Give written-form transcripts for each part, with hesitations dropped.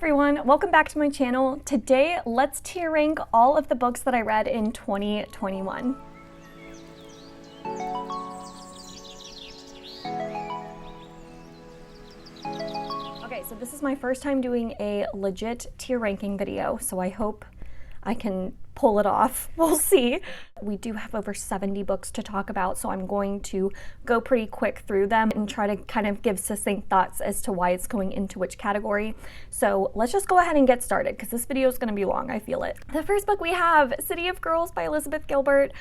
everyone, welcome back to my channel. Today, let's tier rank all of the books that I read in 2021. Okay, so this is my first time doing a legit tier ranking video, so I hope I can pull it off. We'll see. We do have over 70 books to talk about, so I'm going to go pretty quick through them and try to kind of give succinct thoughts as to why it's going into which category. So let's just go ahead and get started because this video is going to be long, I feel it. The first book we have, City of Girls by Elizabeth Gilbert.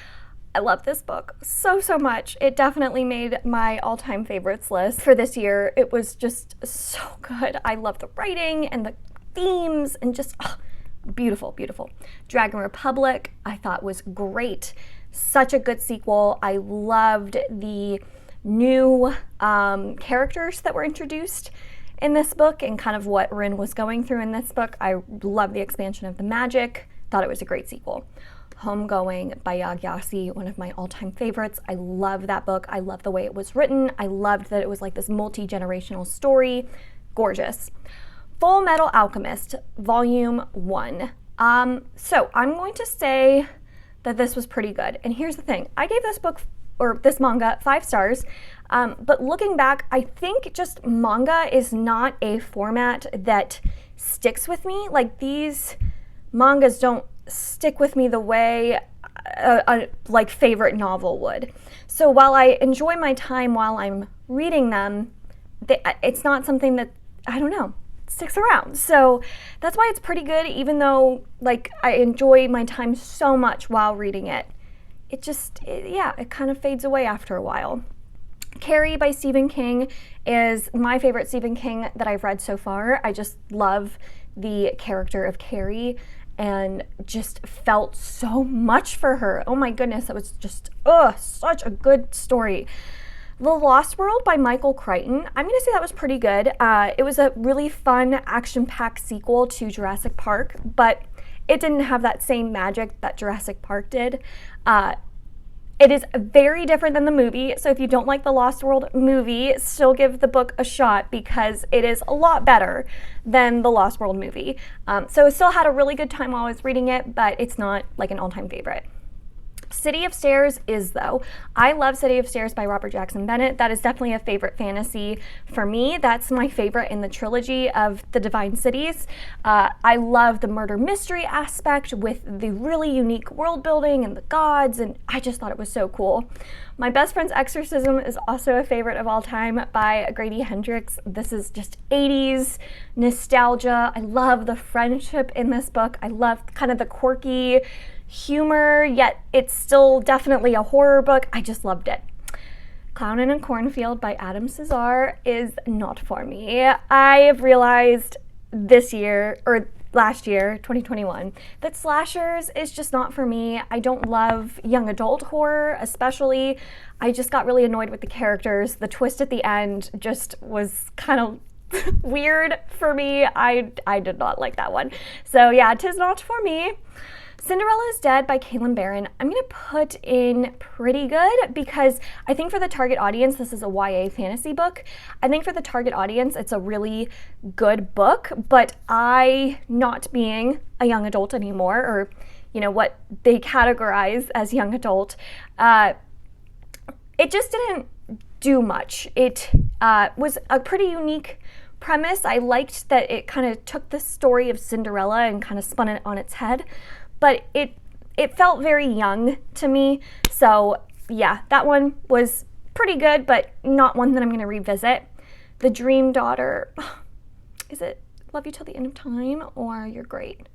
I love this book so much. It definitely made my all-time favorites list for this year. It was just so good. I love the writing and the themes and just beautiful, beautiful. Dragon Republic, I thought was great. Such a good sequel. I loved the new characters that were introduced in this book and kind of what Rin was going through in this book. I love the expansion of the magic. Thought it was a great sequel. Homegoing by Yagyasi, one of my all-time favorites. I love that book. I love the way it was written. I loved that it was like this multi-generational story. Gorgeous. Fullmetal Alchemist, Volume 1. So I'm going to say that this was pretty good. And here's the thing. I gave this book, or this manga, 5 stars. But looking back, I think just manga is not a format that sticks with me. Like, these mangas don't stick with me the way a like favorite novel would. So while I enjoy my time while I'm reading them, it's not something that, I don't know, sticks around. So that's why it's pretty good, even though like I enjoy my time so much while reading it. It kind of fades away after a while. Carrie by Stephen King is my favorite Stephen King that I've read so far. I just love the character of Carrie and just felt so much for her. Oh my goodness, it was just such a good story. The Lost World by Michael Crichton. I'm going to say that was pretty good. It was a really fun, action-packed sequel to Jurassic Park, but it didn't have that same magic that Jurassic Park did. It is very different than the movie, so if you don't like the Lost World movie, still give the book a shot because it is a lot better than the Lost World movie. So I still had a really good time while I was reading it, but it's not like an all-time favorite. City of Stairs is, though. I love City of Stairs by Robert Jackson Bennett. That is definitely a favorite fantasy for me. That's my favorite in the trilogy of the Divine Cities. I love the murder mystery aspect with the really unique world building and the gods, and I just thought it was so cool. My Best Friend's Exorcism is also a favorite of all time by Grady Hendrix. This is just 80s nostalgia. I love the friendship in this book. I love kind of the quirky humor, yet it's still definitely a horror book. I just loved it. Clownin' in Cornfield by Adam Cesar is not for me. I have realized this year, or last year, 2021, that slashers is just not for me. I don't love young adult horror, especially. I just got really annoyed with the characters. The twist at the end just was kind of weird for me. I did not like that one. So yeah, 'tis not for me. Cinderella is Dead by Caitlyn Barron. I'm going to put in pretty good because I think for the target audience, this is a YA fantasy book. I think for the target audience, it's a really good book, but I, not being a young adult anymore, or you know what they categorize as young adult, it just didn't do much. It was a pretty unique premise. I liked that it kind of took the story of Cinderella and kind of spun it on its head. But it felt very young to me. So yeah, that one was pretty good, but not one that I'm going to revisit. The Dream Daughter, is it Love You Till the End of Time or You're Great?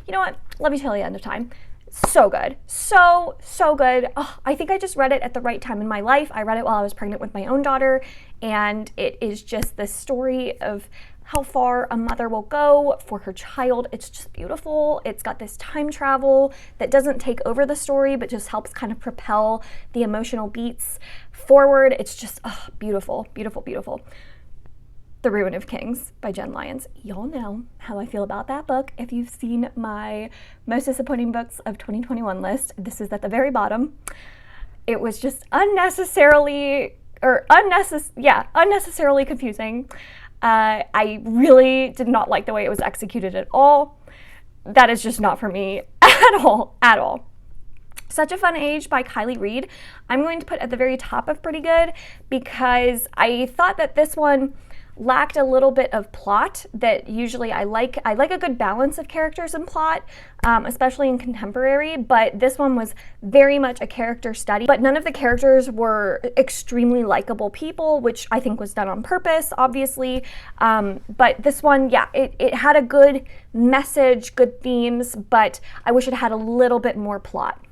You know what? Love You Till the End of Time. So good. So good. I think I just read it at the right time in my life. I read it while I was pregnant with my own daughter, and it is just this story of how far a mother will go for her child. It's just beautiful. It's got this time travel that doesn't take over the story, but just helps kind of propel the emotional beats forward. It's just beautiful, beautiful, beautiful. The Ruin of Kings by Jen Lyons. Y'all know how I feel about that book. If you've seen my most disappointing books of 2021 list, this is at the very bottom. It was just unnecessarily confusing. I really did not like the way it was executed at all. That is just not for me at all. Such a Fun Age by Kylie Reed, I'm going to put at the very top of pretty good because I thought that this one lacked a little bit of plot that usually I like. I like a good balance of characters and plot, especially in contemporary, but this one was very much a character study, but none of the characters were extremely likable people, which I think was done on purpose, obviously. But this one, yeah, it had a good message, good themes, but I wish it had a little bit more plot.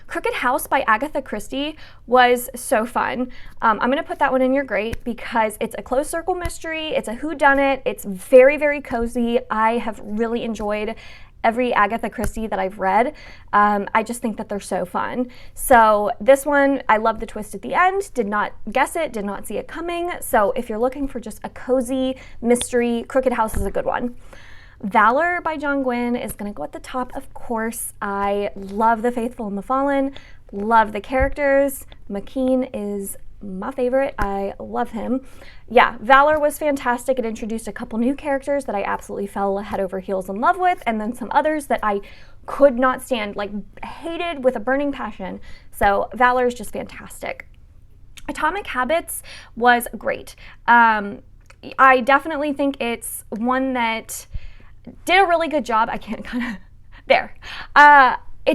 Crooked House by Agatha Christie was so fun. I'm going to put that one in your great because it's a closed circle mystery. It's a whodunit. It's very, very cozy. I have really enjoyed every Agatha Christie that I've read. I just think that they're so fun. So this one, I love the twist at the end. Did not guess it, did not see it coming. So if you're looking for just a cozy mystery, Crooked House is a good one. Valor by John Gwynne is going to go at the top, of course. I love The Faithful and the Fallen, love the characters. McKean is my favorite. I love him. Yeah, Valor was fantastic. It introduced a couple new characters that I absolutely fell head over heels in love with, and then some others that I could not stand, like hated with a burning passion. So Valor is just fantastic. Atomic Habits was great. I definitely think it's one that did a really good job. It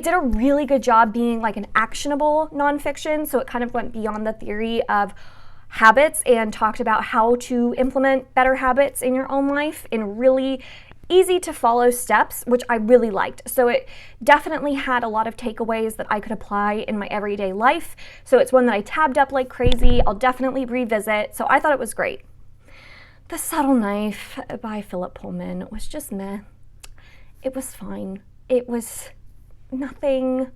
did a really good job being like an actionable nonfiction. So it kind of went beyond the theory of habits and talked about how to implement better habits in your own life in really easy to follow steps, which I really liked. So it definitely had a lot of takeaways that I could apply in my everyday life. So it's one that I tabbed up like crazy. I'll definitely revisit. So I thought it was great. The Subtle Knife by Philip Pullman was just meh. It was fine. It was nothing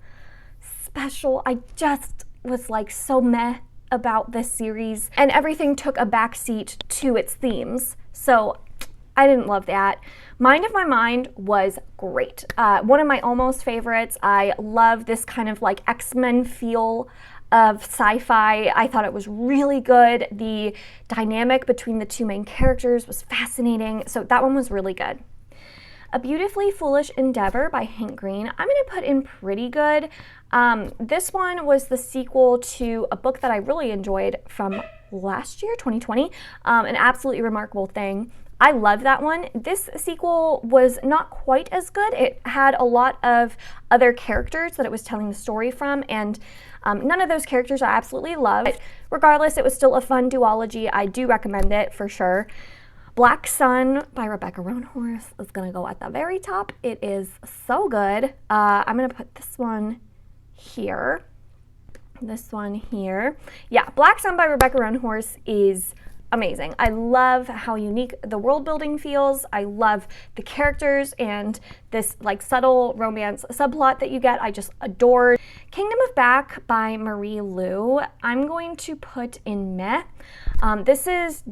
special. I just was like so meh about this series, and everything took a backseat to its themes. So I didn't love that. Mind of My Mind was great. One of my almost favorites. I love this kind of like X-Men feel of sci-fi. I thought it was really good. The dynamic between the two main characters was fascinating. So that one was really good. A Beautifully Foolish Endeavor by Hank Green, I'm going to put in pretty good. This one was the sequel to a book that I really enjoyed from last year, 2020, an absolutely remarkable thing. I love that one. This sequel was not quite as good. It had a lot of other characters that it was telling the story from, and none of those characters I absolutely loved. But regardless, it was still a fun duology. I do recommend it for sure. Black Sun by Rebecca Roanhorse is going to go at the very top. It is so good. I'm going to put this one here. This one here. Yeah, Black Sun by Rebecca Roanhorse is amazing. I love how unique the world building feels. I love the characters and this like subtle romance subplot that you get. I just adored. Kingdom of Back by Marie Lu, I'm going to put in meh. This is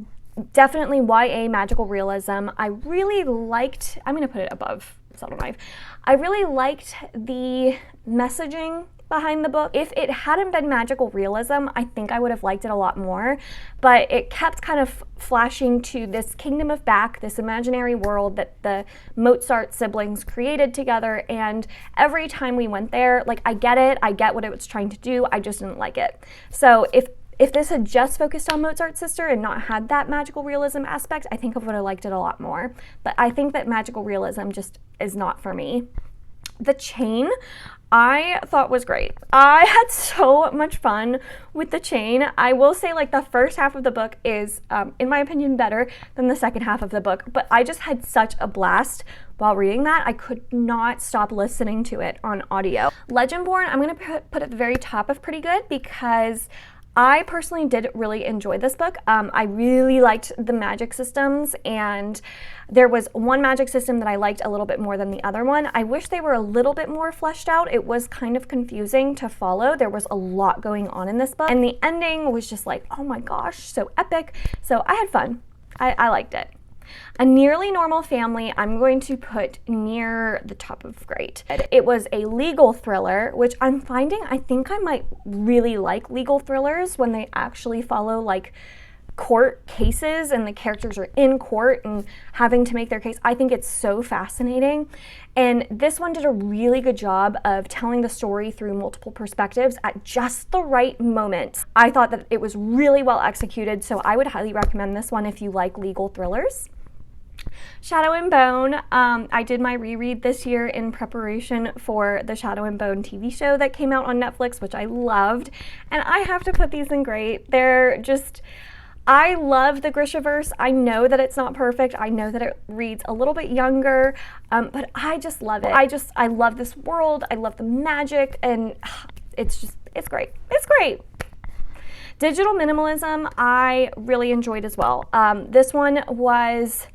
definitely YA magical realism. I really liked, I'm going to put it above Subtle Knife. I really liked the messaging behind the book. If it hadn't been magical realism, I think I would have liked it a lot more, but it kept kind of flashing to this Kingdom of Back, this imaginary world that the Mozart siblings created together, and every time we went there, like I get it, I get what it was trying to do, I just didn't like it. So if this had just focused on Mozart's sister and not had that magical realism aspect, I think I would have liked it a lot more. But I think that magical realism just is not for me. The Chain, I thought was great. I had so much fun with The Chain. I will say like the first half of the book is, in my opinion, better than the second half of the book, but I just had such a blast while reading that. I could not stop listening to it on audio. Legendborn, I'm going to put at the very top of pretty good because I personally did really enjoy this book. I really liked the magic systems, and there was one magic system that I liked a little bit more than the other one. I wish they were a little bit more fleshed out. It was kind of confusing to follow. There was a lot going on in this book, and the ending was just like, oh my gosh, so epic. So I had fun. I liked it. A Nearly Normal Family, I'm going to put near the top of great. It was a legal thriller, which I'm finding I think I might really like legal thrillers when they actually follow like court cases and the characters are in court and having to make their case. I think it's so fascinating. And this one did a really good job of telling the story through multiple perspectives at just the right moment. I thought that it was really well executed, so I would highly recommend this one if you like legal thrillers. Shadow and Bone. I did my reread this year in preparation for the Shadow and Bone TV show that came out on Netflix, which I loved. And I have to put these in great. They're just, I love the Grishaverse. I know that it's not perfect. I know that it reads a little bit younger, but I just love it. I love this world. I love the magic, and it's great. It's great. Digital minimalism, I really enjoyed as well. This one was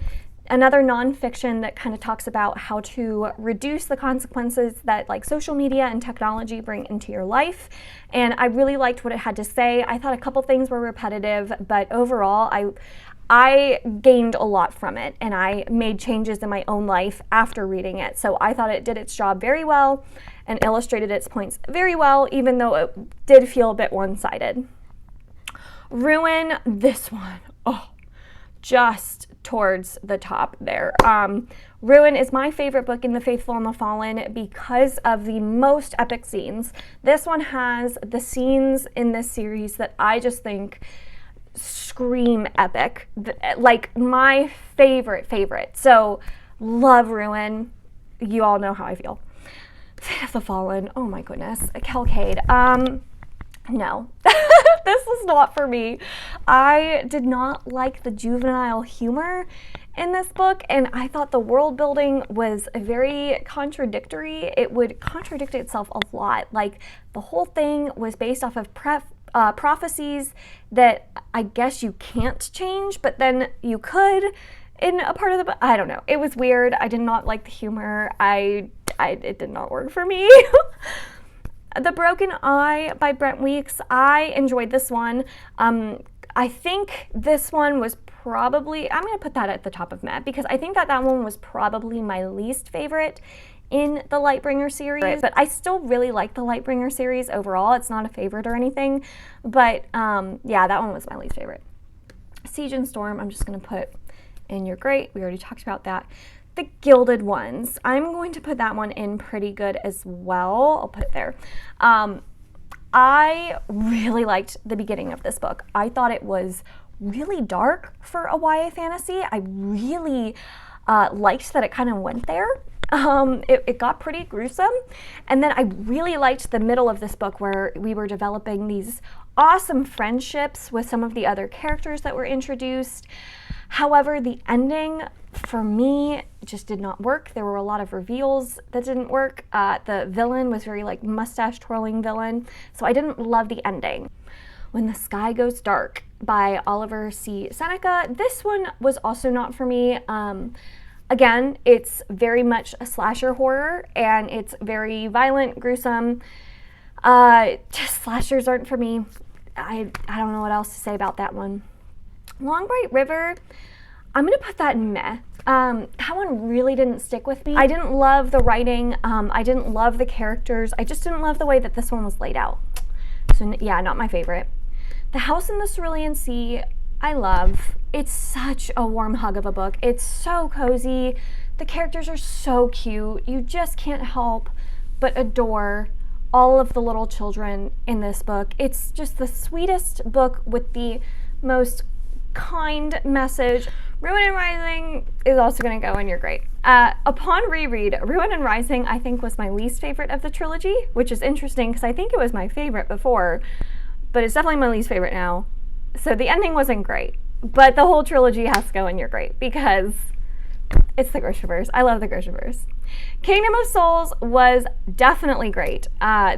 another nonfiction that kind of talks about how to reduce the consequences that like social media and technology bring into your life. And I really liked what it had to say. I thought a couple things were repetitive, but overall I gained a lot from it, and I made changes in my own life after reading it. So I thought it did its job very well and illustrated its points very well, even though it did feel a bit one-sided. Ruin, this one, just towards the top there. Ruin is my favorite book in the Faithful and the Fallen because of the most epic scenes. This one has the scenes in this series that I just think scream epic. Like my favorite. So love Ruin. You all know how I feel. Fate of the Fallen, oh my goodness. Calcade. No, this was not for me. I did not like the juvenile humor in this book, and I thought the world building was very contradictory. It would contradict itself a lot. Like, the whole thing was based off of prophecies that I guess you can't change, but then you could in a part of the book. I don't know. It was weird. I did not like the humor. It did not work for me. The Broken Eye by Brent Weeks. I enjoyed this one. I think this one was probably, I'm going to put that at the top of meh, because I think that one was probably my least favorite in the Lightbringer series, but I still really like the Lightbringer series overall. It's not a favorite or anything, but yeah, that one was my least favorite. Siege and Storm, I'm just going to put in your great. We already talked about that. The Gilded Ones, I'm going to put that one in pretty good as well. I'll put it there. I really liked the beginning of this book. I thought it was really dark for a YA fantasy. I really liked that it kind of went there. It got pretty gruesome. And then I really liked the middle of this book where we were developing these awesome friendships with some of the other characters that were introduced. However, the ending for me just did not work. There were a lot of reveals that didn't work. The villain was very like mustache twirling villain, so I didn't love the ending. When the Sky Goes Dark by Oliver C. Seneca, this one was also not for me. Again, it's very much a slasher horror, and it's very violent, gruesome. Just slashers aren't for me. I don't know what else to say about that one. Long Bright River, I'm going to put that in meh. That one really didn't stick with me. I didn't love the writing. I didn't love the characters. I just didn't love the way that this one was laid out. So yeah, not my favorite. The House in the Cerulean Sea, I love. It's such a warm hug of a book. It's so cozy. The characters are so cute. You just can't help but adore all of the little children in this book. It's just the sweetest book with the most kind message. Ruin and Rising is also going to go in your great. Upon reread, Ruin and Rising I think was my least favorite of the trilogy, which is interesting because I think it was my favorite before, but it's definitely my least favorite now. So the ending wasn't great, but the whole trilogy has to go in your great because it's the Grishaverse. I love the Grishaverse. Kingdom of Souls was definitely great.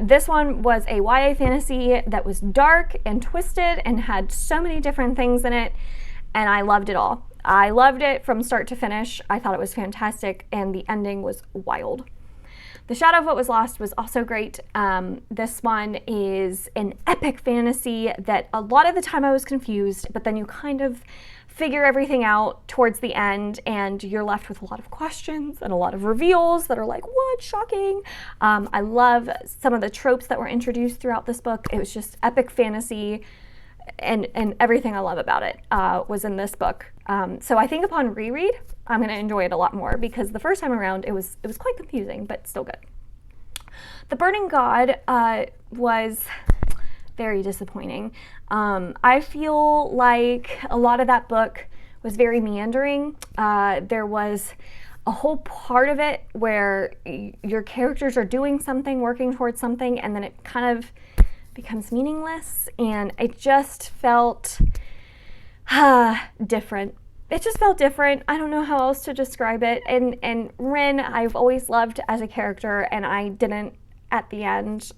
This one was a YA fantasy that was dark and twisted and had so many different things in it, and I loved it all. I loved it from start to finish. I thought it was fantastic, and the ending was wild. The Shadow of What Was Lost was also great. This one is an epic fantasy that a lot of the time I was confused, but then you kind of figure everything out towards the end, and you're left with a lot of questions and a lot of reveals that are like, what? Shocking. I love some of the tropes that were introduced throughout this book. It was just epic fantasy. and everything I love about it was in this book. So I think upon reread, I'm going to enjoy it a lot more, because the first time around it was quite confusing, but still good. The Burning God was very disappointing. I feel like a lot of that book was very meandering. There was a whole part of it where your characters are doing something, working towards something, and then it kind of becomes meaningless, and it just felt different. It just felt different. I don't know how else to describe it. And Rin, I've always loved as a character, and I didn't at the end,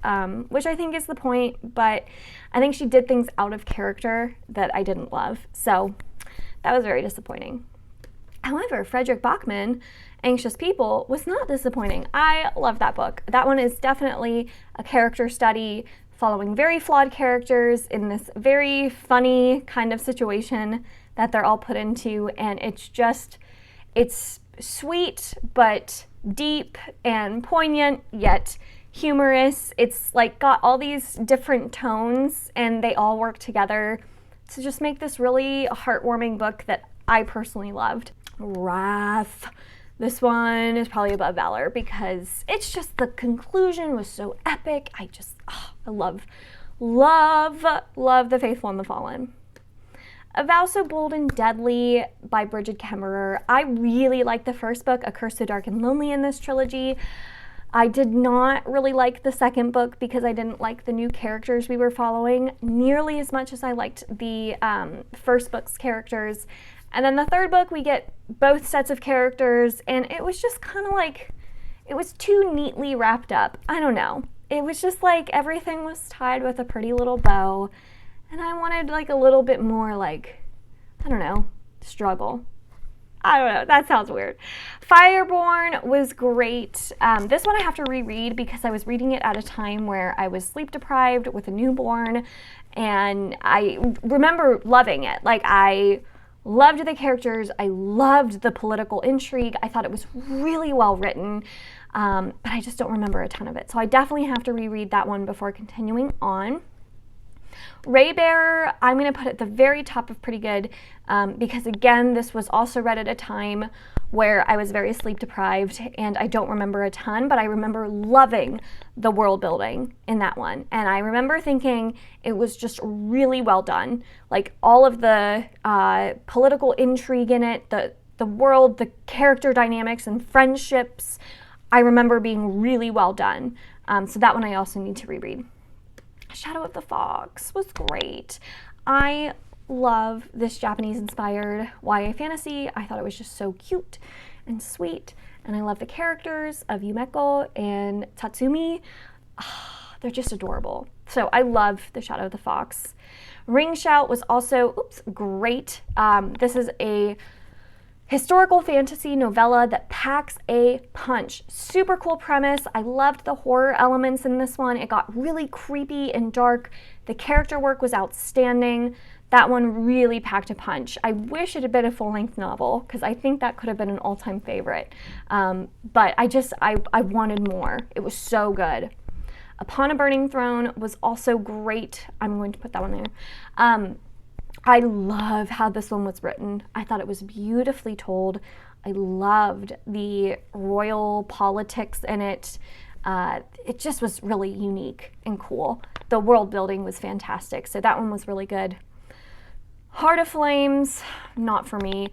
which I think is the point, but I think she did things out of character that I didn't love. So that was very disappointing. However, Frederick Bachman, Anxious People, was not disappointing. I love that book. That one is definitely a character study following very flawed characters in this very funny kind of situation that they're all put into, and it's sweet but deep and poignant yet humorous. It's like got all these different tones, and they all work together to just make this really heartwarming book that I personally loved. Wrath. This one is probably above Valor, because it's just, the conclusion was so epic. I love The Faithful and the Fallen. A Vow So Bold and Deadly by Bridget Kemmerer. I really liked the first book, A Curse So Dark and Lonely, in this trilogy. I did not really like the second book because I didn't like the new characters we were following nearly as much as I liked the first book's characters. And then the third book, we get both sets of characters, and it was just kind of like, it was too neatly wrapped up. I don't know. It was just like everything was tied with a pretty little bow, and I wanted like a little bit more, like, I don't know, struggle. I don't know, that sounds weird. Fireborn was great. This one I have to reread because I was reading it at a time where I was sleep deprived with a newborn, and I remember loving it. Like, I loved the characters, I loved the political intrigue, I thought it was really well written, but I just don't remember a ton of it. So I definitely have to reread that one before continuing on. Raybearer, I'm going to put at the very top of pretty good, because again, this was also read at a time where I was very sleep deprived, and I don't remember a ton, but I remember loving the world building in that one. And I remember thinking it was just really well done. Like, all of the political intrigue in it, the world, the character dynamics and friendships, I remember being really well done. So that one I also need to reread. Shadow of the Fox was great. I love this Japanese-inspired YA fantasy. I thought it was just so cute and sweet, and I love the characters of Yumeko and Tatsumi. They're just adorable. So I love The Shadow of the Fox. Ring Shout was also great. This is a historical fantasy novella that packs a punch. Super cool premise. I loved the horror elements in this one. It got really creepy and dark. The character work was outstanding. That one really packed a punch. I wish it had been a full-length novel, because I think that could have been an all-time favorite. But I wanted more. It was so good. Upon a Burning Throne was also great. I'm going to put that one there. I love how this one was written. I thought it was beautifully told. I loved the royal politics in it. It just was really unique and cool. The world building was fantastic, so that one was really good. Heart of Flames, not for me.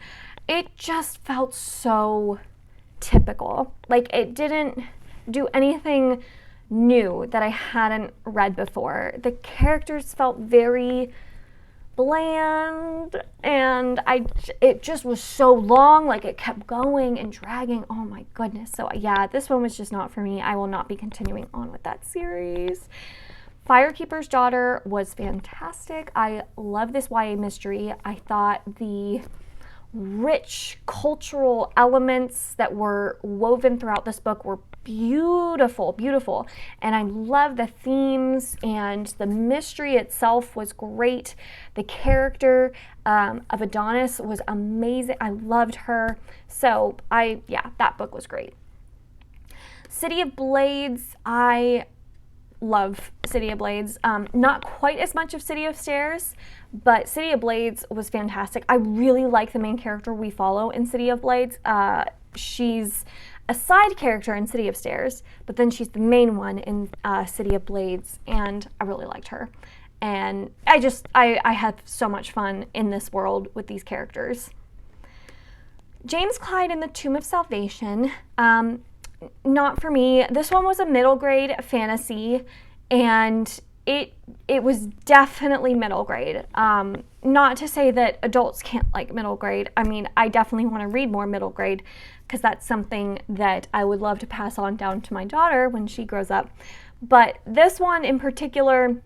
It just felt so typical. Like, it didn't do anything new that I hadn't read before. The characters felt very bland, and it just was so long. Like, it kept going and dragging. Oh my goodness. So yeah, this one was just not for me. I will not be continuing on with that series. Firekeeper's Daughter was fantastic. I love this YA mystery. I thought the rich cultural elements that were woven throughout this book were beautiful, beautiful. And I love the themes, and the mystery itself was great. The character of Adonis was amazing. I loved her. So that book was great. City of Blades, I love City of Blades. Not quite as much of City of Stairs, but City of Blades was fantastic. I really like the main character we follow in City of Blades. She's a side character in City of Stairs, but then she's the main one in City of Blades, and I really liked her. And I had so much fun in this world with these characters. James Clyde and the Tomb of Salvation, not for me. This one was a middle grade fantasy, and it was definitely middle grade. Not to say that adults can't like middle grade. I mean, I definitely want to read more middle grade because that's something that I would love to pass on down to my daughter when she grows up. But this one in particular,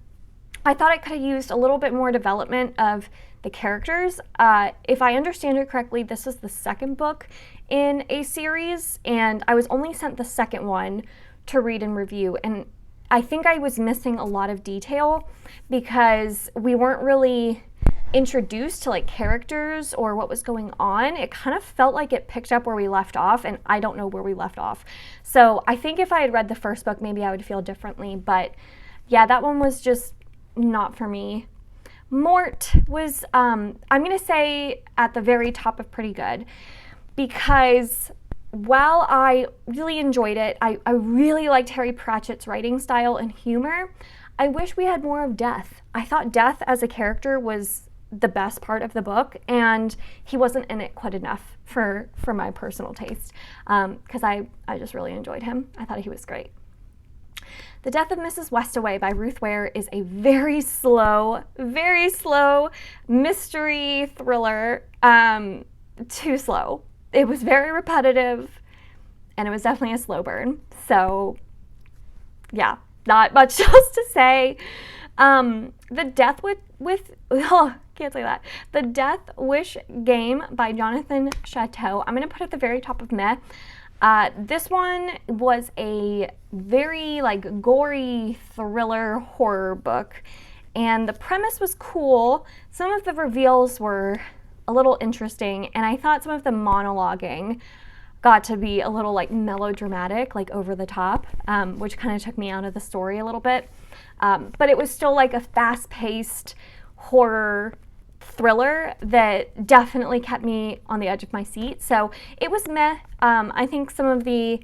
I thought it could have used a little bit more development of the characters. If I understand it correctly, this is the second book in a series, and I was only sent the second one to read and review, and I think I was missing a lot of detail because we weren't really introduced to like characters or what was going on. It kind of felt like it picked up where we left off, and I don't know where we left off. So I think if I had read the first book, maybe I would feel differently, but yeah, that one was just not for me. Mort was, I'm going to say at the very top of pretty good, because while I really enjoyed it, I really liked Harry Pratchett's writing style and humor, I wish we had more of Death. I thought Death as a character was the best part of the book, and he wasn't in it quite enough for my personal taste, because I just really enjoyed him. I thought he was great. The Death of Mrs. Westaway by Ruth Ware is a very slow mystery thriller. Too slow. It was very repetitive, and it was definitely a slow burn. So, yeah, not much else to say. The Death can't say that. The Death Wish Game by Jonathan Chateau. I'm going to put it at the very top of meh. This one was a very gory thriller horror book, and the premise was cool. Some of the reveals were a little interesting, and I thought some of the monologuing got to be a little melodramatic, over the top, which kind of took me out of the story a little bit. But it was still a fast-paced horror thriller that definitely kept me on the edge of my seat. So it was meh. I think some of the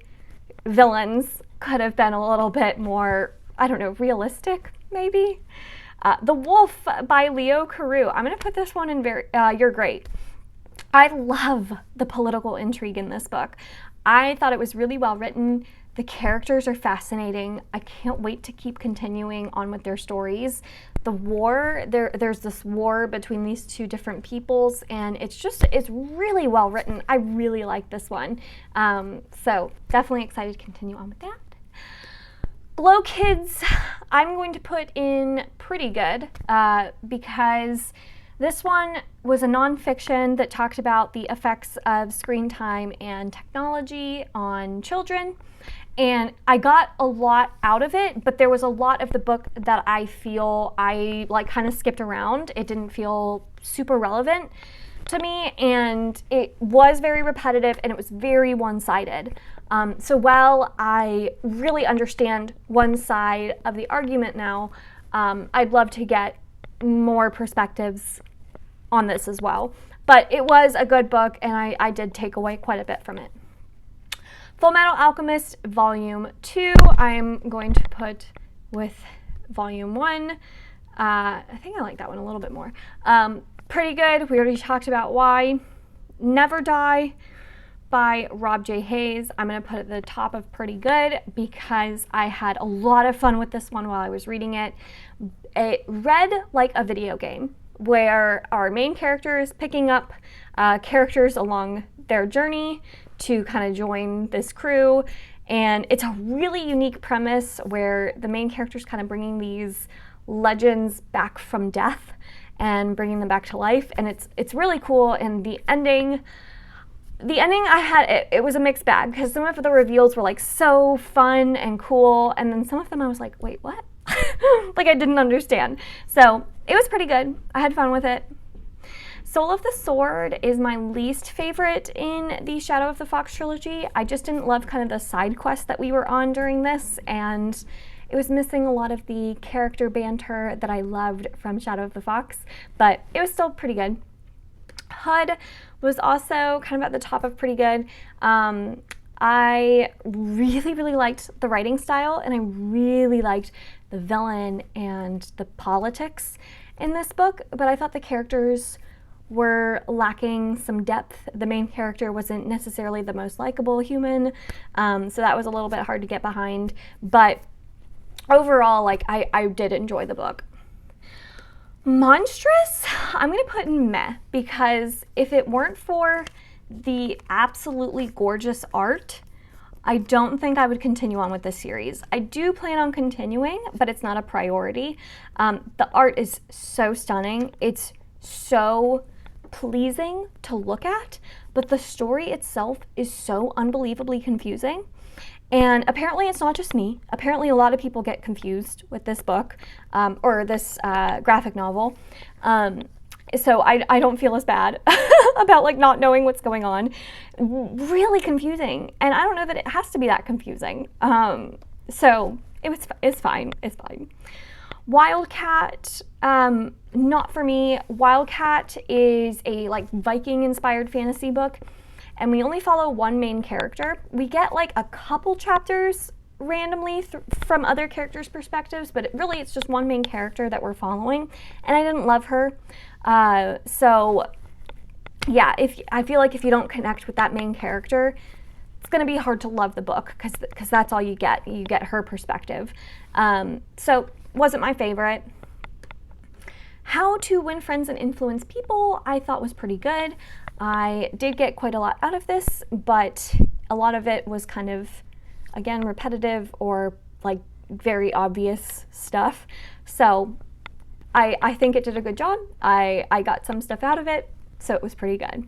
villains could have been a little bit more, I don't know, realistic, maybe. The Wolf by Leo Carew. I'm going to put this one in You're Great. I love the political intrigue in this book. I thought it was really well written. The characters are fascinating. I can't wait to keep continuing on with their stories. The war, there's this war between these two different peoples, and it's really well written. I really like this one. So definitely excited to continue on with that. Blow Kids, I'm going to put in pretty good because this one was a nonfiction that talked about the effects of screen time and technology on children. And I got a lot out of it, but there was a lot of the book that I feel I kind of skipped around. It didn't feel super relevant to me, and it was very repetitive, and it was very one-sided. So while I really understand one side of the argument now, I'd love to get more perspectives on this as well. But it was a good book, and I did take away quite a bit from it. Fullmetal Alchemist Volume 2, I'm going to put with Volume 1. I think I like that one a little bit more. Pretty good. We already talked about why. Never Die by Rob J. Hayes. I'm going to put it at the top of pretty good because I had a lot of fun with this one while I was reading it. It read like a video game where our main character is picking up characters along their journey to kind of join this crew, and it's a really unique premise where the main character is kind of bringing these legends back from death and bringing them back to life, and it's really cool. And the ending I had, it was a mixed bag because some of the reveals were so fun and cool, and then some of them I was like, wait, what? I didn't understand. So it was pretty good. I had fun with it. Soul of the Sword is my least favorite in the Shadow of the Fox trilogy. I just didn't love kind of the side quest that we were on during this, and It was missing a lot of the character banter that I loved from Shadow of the Fox, but it was still pretty good. Hood was also kind of at the top of pretty good. I really liked the writing style, and I really liked the villain and the politics in this book, but I thought the characters were lacking some depth. The main character wasn't necessarily the most likable human, so that was a little bit hard to get behind, but overall, like, I did enjoy the book. Monstrous, I'm gonna put in meh, because if it weren't for the absolutely gorgeous art, I don't think I would continue on with this series. I do plan on continuing, but it's not a priority. The art is so stunning. It's so pleasing to look at, but the story itself is so unbelievably confusing. And apparently it's not just me. Apparently a lot of people get confused with this book, or this graphic novel. So I don't feel as bad about like not knowing what's going on. Really confusing. And I don't know that it has to be that confusing. So it's fine. It's fine. Wildcat, not for me. Wildcat is a like Viking inspired fantasy book, and we only follow one main character. We get like a couple chapters randomly from other characters' perspectives, but it's just one main character that we're following, and I didn't love her. So yeah, I feel like if you don't connect with that main character, it's going to be hard to love the book, because that's all you get. You get her perspective. So wasn't my favorite. How to Win Friends and Influence People, I thought was pretty good. I did get quite a lot out of this, but a lot of it was kind of, again, repetitive or like very obvious stuff. So I think it did a good job. I got some stuff out of it, so it was pretty good.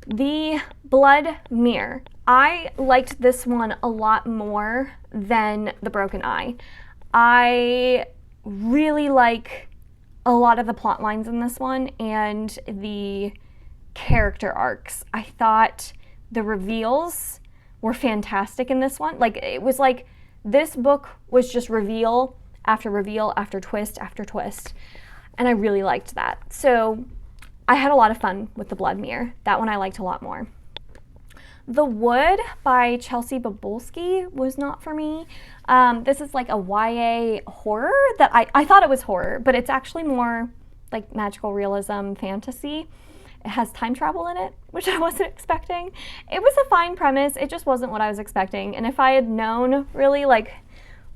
The Blood Mirror. I liked this one a lot more than The Broken Eye. I really like a lot of the plot lines in this one and the character arcs. I thought the reveals were fantastic in this one. Like, it was like this book was just reveal after twist after twist, and I really liked that. So I had a lot of fun with The Blood Mirror. That one I liked a lot more. The Wood by Chelsea Bubulski was not for me. This is like a YA horror that I thought it was horror, but it's actually more like magical realism fantasy. It has time travel in it, which I wasn't expecting. It was a fine premise. It just wasn't what I was expecting. And if I had known really like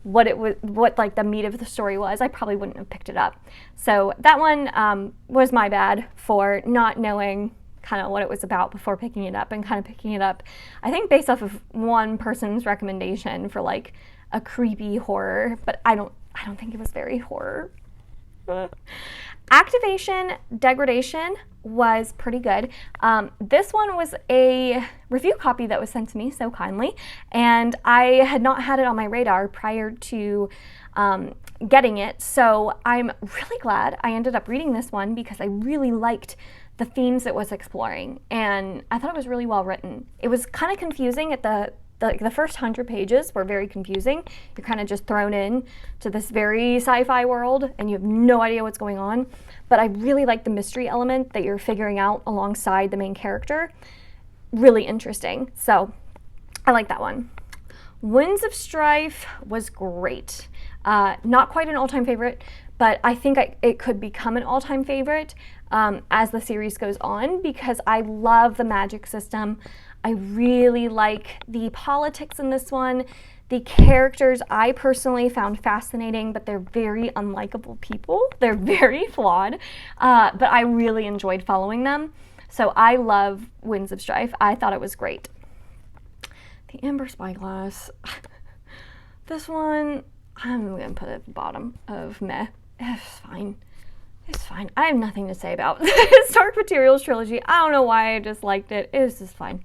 what like the meat of the story was, I probably wouldn't have picked it up. So that one was my bad for not knowing kind of what it was about before picking it up, and kind of picking it up, I think, based off of one person's recommendation for like a creepy horror, but I don't think it was very horror. Activation Degradation was pretty good. This one was a review copy that was sent to me so kindly, and I had not had it on my radar prior to getting it, so I'm really glad I ended up reading this one, because I really liked the themes it was exploring, and I thought it was really well written. It was kind of confusing at the first 100 pages were very confusing. You're kind of just thrown in to this very sci-fi world and you have no idea what's going on. But I really like the mystery element that you're figuring out alongside the main character. Really interesting. So I like that one. Winds of Strife was great. Not quite an all-time favorite, but I think it could become an all-time favorite as the series goes on, because I love the magic system. I really like the politics in this one. The characters I personally found fascinating, but they're very unlikable people. They're very flawed, but I really enjoyed following them. So I love Winds of Strife. I thought it was great. The Amber Spyglass. This one, I'm going to put it at the bottom of meh. It's fine. It's fine. I have nothing to say about this Dark Materials trilogy. I don't know why I disliked it. It was just fine.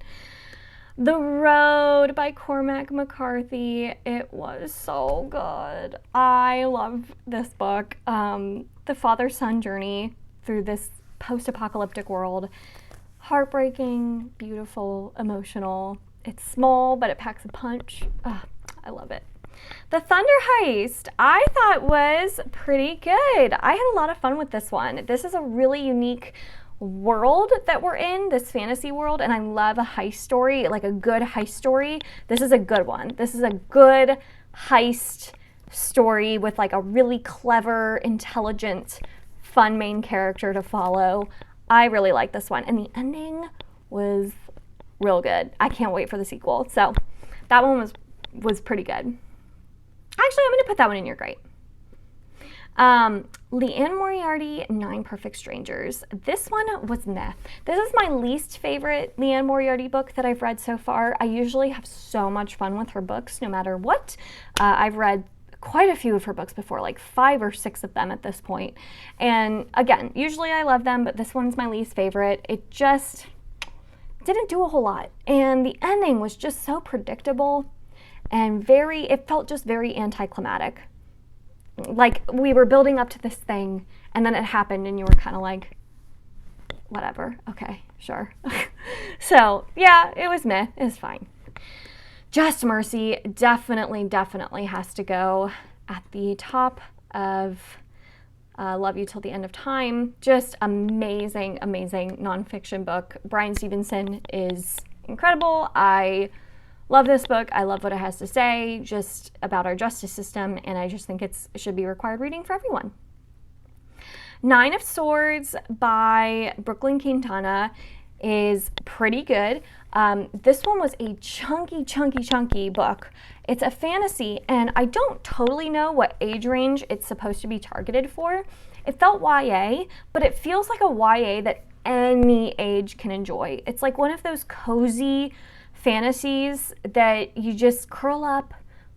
The Road by Cormac McCarthy. It was so good. I love this book. The father-son journey through this post-apocalyptic world. Heartbreaking, beautiful, emotional. It's small, but it packs a punch. I love it. The Thunder Heist, I thought was pretty good. I had a lot of fun with this one. This is a really unique world that we're in, this fantasy world, and I love a heist story, like a good heist story. This is a good one. This is a good heist story with like a really clever, intelligent, fun main character to follow. I really like this one, and the ending was real good. I can't wait for the sequel. So that one was pretty good. Actually, I'm going to put that one in your grade. Leanne Moriarty, 9 Perfect Strangers. This one was meh. This is my least favorite Leanne Moriarty book that I've read so far. I usually have so much fun with her books no matter what. I've read quite a few of her books before, like 5 or 6 of them at this point. And again, usually I love them, but this one's my least favorite. It just didn't do a whole lot. And the ending was just so predictable and it felt just very anticlimactic. Like we were building up to this thing and then it happened and you were kind of like, whatever, okay, sure. So yeah, it was meh, it was fine. Just Mercy definitely has to go at the top of Love You Till the End of Time. Just amazing nonfiction book. Bryan Stevenson is incredible. I love this book. I love what it has to say just about our justice system, and I just think it should be required reading for everyone. 9 of Swords by Brooklyn Quintana is pretty good. This one was a chunky book. It's a fantasy, and I don't totally know what age range it's supposed to be targeted for. It felt YA, but it feels like a YA that any age can enjoy. It's like one of those cozy fantasies that you just curl up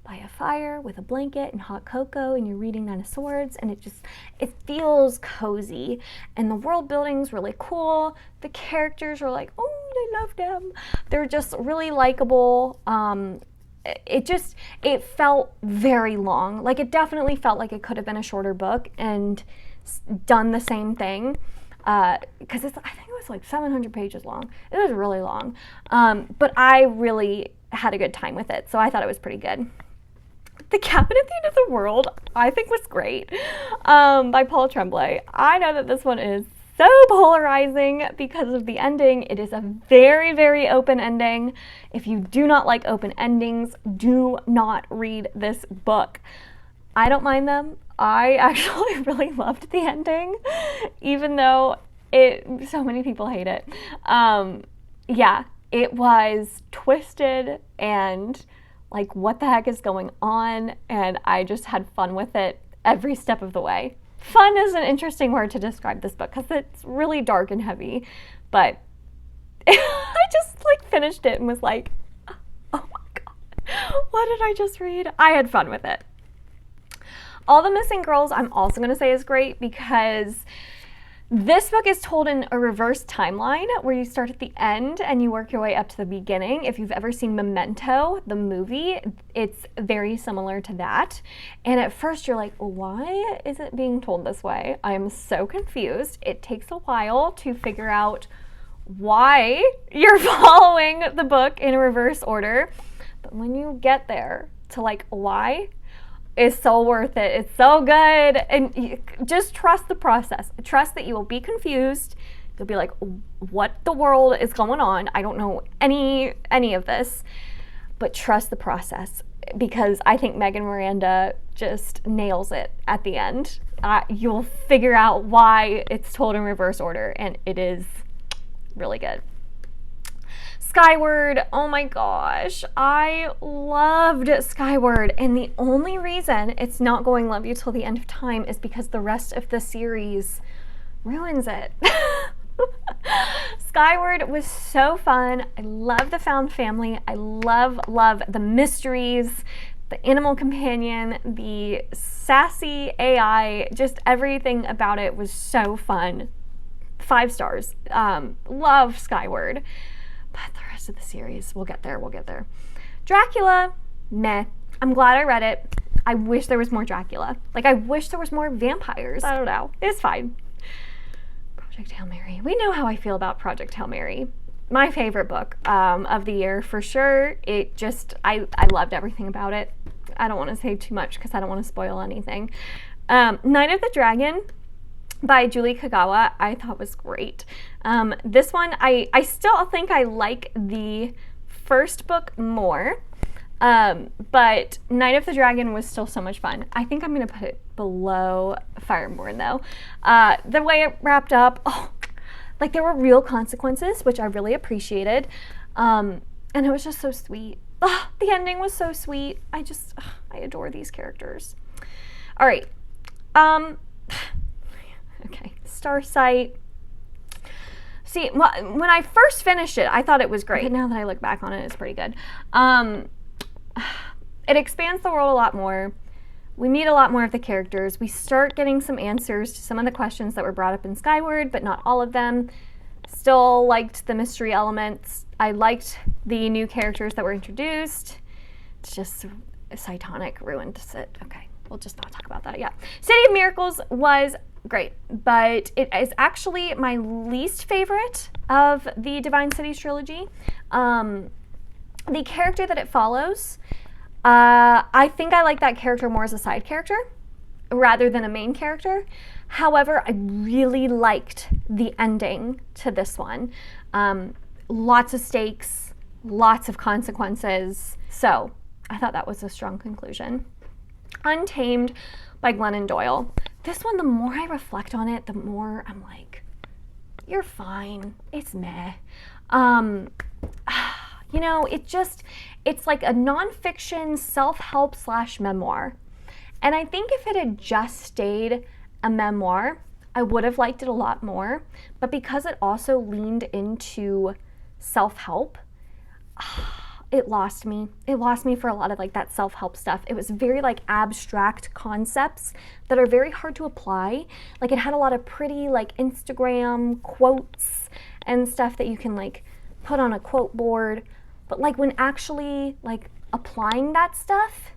by a fire with a blanket and hot cocoa and you're reading 9 of Swords, and it feels cozy, and the world building's really cool. The characters are like, oh, I love them. They're just really likable. It felt very long. Like it definitely felt like it could have been a shorter book and done the same thing. Because I think it was like 700 pages long. It was really long. But I really had a good time with it, so I thought it was pretty good. The Cabin at the End of the World, I think was great, by Paul Tremblay. I know that this one is so polarizing because of the ending. It is a very open ending. If you do not like open endings, do not read this book. I don't mind them. I actually really loved the ending, even though so many people hate it. Yeah, it was twisted and like, what the heck is going on? And I just had fun with it every step of the way. Fun is an interesting word to describe this book because it's really dark and heavy, but I just like finished it and was like, oh my God, what did I just read? I had fun with it. All the Missing Girls, I'm also going to say is great because this book is told in a reverse timeline where you start at the end and you work your way up to the beginning. If you've ever seen Memento, the movie, it's very similar to that. And at first you're like, why is it being told this way? I'm so confused. It takes a while to figure out why you're following the book in reverse order. But when you get there to like why, it's so worth it. It's so good. And you just trust the process. Trust that you will be confused. You'll be like, what the world is going on? I don't know any of this. But trust the process, because I think Megan Miranda just nails it at the end. You'll figure out why it's told in reverse order, and it is really good. Skyward, oh my gosh, I loved Skyward, and the only reason it's not going Love You Till the End of Time is because the rest of the series ruins it. Skyward was so fun. I love the found family. I love the mysteries, the animal companion, the sassy AI, just everything about it was so fun. 5 stars. Love Skyward. But the rest of the series, we'll get there. Dracula, meh. I'm glad I read it. I wish there was more Dracula. Like, I wish there was more vampires. I don't know. It's fine. Project Hail Mary. We know how I feel about Project Hail Mary. My favorite book of the year, for sure. I loved everything about it. I don't want to say too much because I don't want to spoil anything. Night of the Dragon by Julie Kagawa, I thought was great. This one, I still think I like the first book more, but Night of the Dragon was still so much fun. I think I'm going to put it below Fireborn, though. The way it wrapped up, like there were real consequences, which I really appreciated, and it was just so sweet. The ending was so sweet. I adore these characters. All right. Okay, Starsight. See, when I first finished it, I thought it was great. Now that I look back on it, it's pretty good. It expands the world a lot more. We meet a lot more of the characters. We start getting some answers to some of the questions that were brought up in Skyward, but not all of them. Still liked the mystery elements. I liked the new characters that were introduced. It's just Cytonic ruined it. Okay, we'll just not talk about that yet. City of Miracles was great, but it is actually my least favorite of the Divine Cities trilogy. The character that it follows, I think I like that character more as a side character rather than a main character. However, I really liked the ending to this one. Lots of stakes, lots of consequences. So I thought that was a strong conclusion. Untamed by Glennon Doyle. This one, the more I reflect on it, the more I'm like, you're fine. It's meh. You know, it's like a nonfiction self-help / memoir. And I think if it had just stayed a memoir, I would have liked it a lot more. But because it also leaned into self-help, it lost me. It lost me for a lot of like that self-help stuff. It was very like abstract concepts that are very hard to apply. Like it had a lot of pretty like Instagram quotes and stuff that you can like put on a quote board. But like when actually like applying that stuff,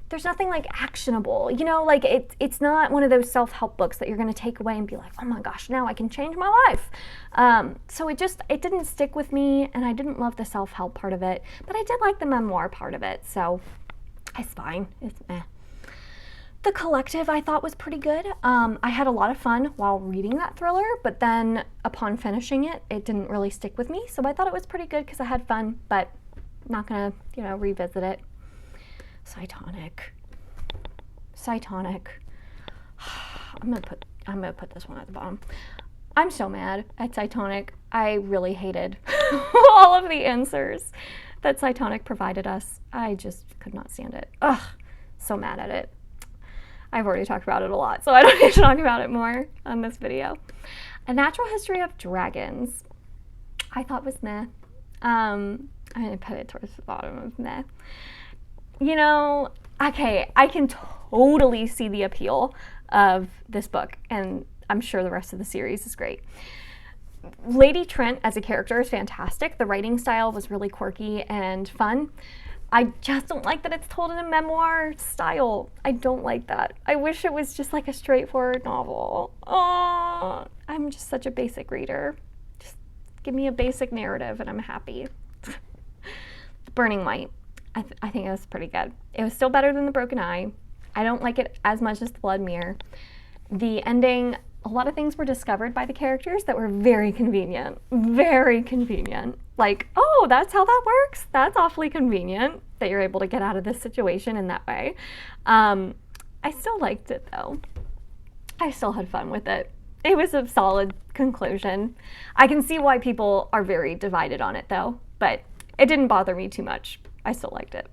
there's nothing like actionable, you know, like it's not one of those self-help books that you're going to take away and be like, oh my gosh, now I can change my life. So it didn't stick with me, and I didn't love the self-help part of it, but I did like the memoir part of it, so it's fine. It's meh. The Collective I thought was pretty good. I had a lot of fun while reading that thriller, but then upon finishing it, it didn't really stick with me, so I thought it was pretty good because I had fun, but I'm not going to, you know, revisit it. Cytonic. I'm gonna put this one at the bottom. I'm so mad at Cytonic. I really hated all of the answers that Cytonic provided us. I just could not stand it. Ugh, so mad at it. I've already talked about it a lot, so I don't need to talk about it more on this video. A Natural History of Dragons, I thought was meh. I'm gonna put it towards the bottom of meh. You know, okay, I can totally see the appeal of this book, and I'm sure the rest of the series is great. Lady Trent as a character is fantastic. The writing style was really quirky and fun. I just don't like that it's told in a memoir style. I don't like that. I wish it was just like a straightforward novel. Oh, I'm just such a basic reader. Just give me a basic narrative and I'm happy. Burning Light. I think it was pretty good. It was still better than The Broken Eye. I don't like it as much as The Blood Mirror. The ending, a lot of things were discovered by the characters that were very convenient. Very convenient. Like, oh, that's how that works? That's awfully convenient that you're able to get out of this situation in that way. I still liked it, though. I still had fun with it. It was a solid conclusion. I can see why people are very divided on it, though, but it didn't bother me too much. I still liked it.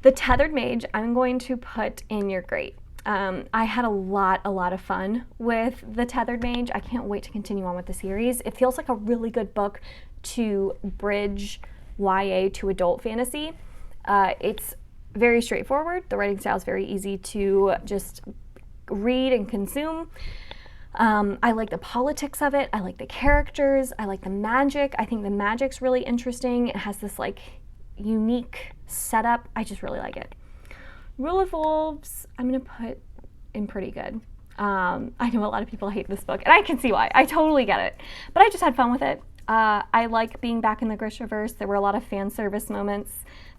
The Tethered Mage, I'm going to put in your grate. I had a lot of fun with The Tethered Mage. I can't wait to continue on with the series. It feels like a really good book to bridge YA to adult fantasy. It's very straightforward. The writing style is very easy to just read and consume. I like the politics of it. I like the characters. I like the magic. I think the magic's really interesting. It has this like unique setup. I just really like it. Rule of Wolves, I'm going to put in pretty good. I know a lot of people hate this book, and I can see why. I totally get it. But I just had fun with it. I like being back in the Grishaverse. There were a lot of fan service moments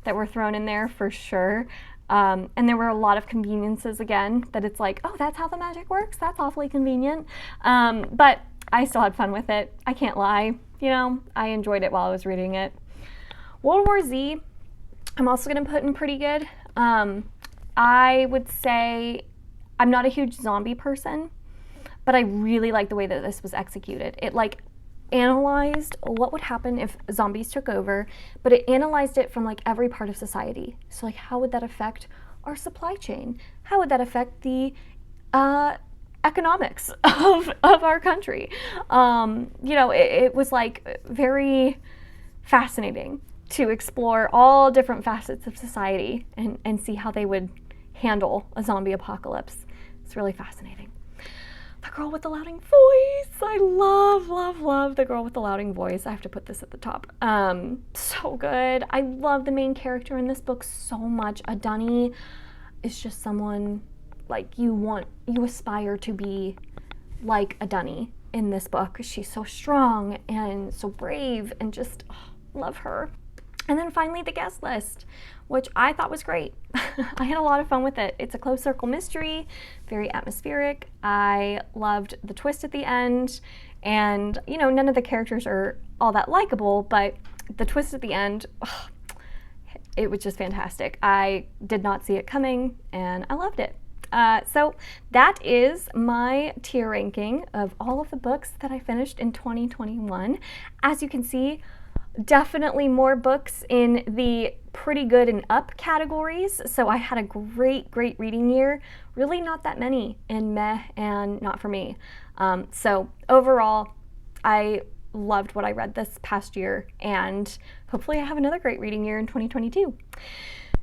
that were thrown in there for sure. And there were a lot of conveniences again, that it's like, oh, that's how the magic works? That's awfully convenient. But I still had fun with it. I can't lie. You know, I enjoyed it while I was reading it. World War Z, I'm also going to put in pretty good. I would say I'm not a huge zombie person, but I really like the way that this was executed. It like analyzed what would happen if zombies took over, but it analyzed it from like every part of society. So like, how would that affect our supply chain? How would that affect the economics of our country? You know, it was like very fascinating to explore all different facets of society and see how they would handle a zombie apocalypse. It's really fascinating. The girl with the louding voice. I love the girl with the louding voice. I have to put this at the top. So good. I love the main character in this book so much. Adunni is just someone like you aspire to be like Adunni in this book. She's so strong and so brave and just love her. And then finally the guest list, which I thought was great. I had a lot of fun with it. It's a closed circle mystery, very atmospheric. I loved the twist at the end, and you know, none of the characters are all that likable, but the twist at the end, it was just fantastic. I did not see it coming, and I loved it. So that is my tier ranking of all of the books that I finished in 2021. As you can see, definitely more books in the pretty good and up categories. So I had a great reading year. Really not that many in meh and not for me. So overall, I loved what I read this past year, and hopefully I have another great reading year in 2022.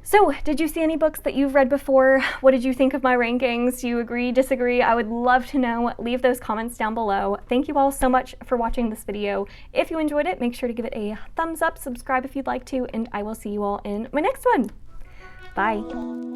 So, did you see any books that you've read before? What did you think of my rankings? Do you agree, disagree? I would love to know. Leave those comments down below. Thank you all so much for watching this video. If you enjoyed it, make sure to give it a thumbs up, subscribe if you'd like to, and I will see you all in my next one. Bye.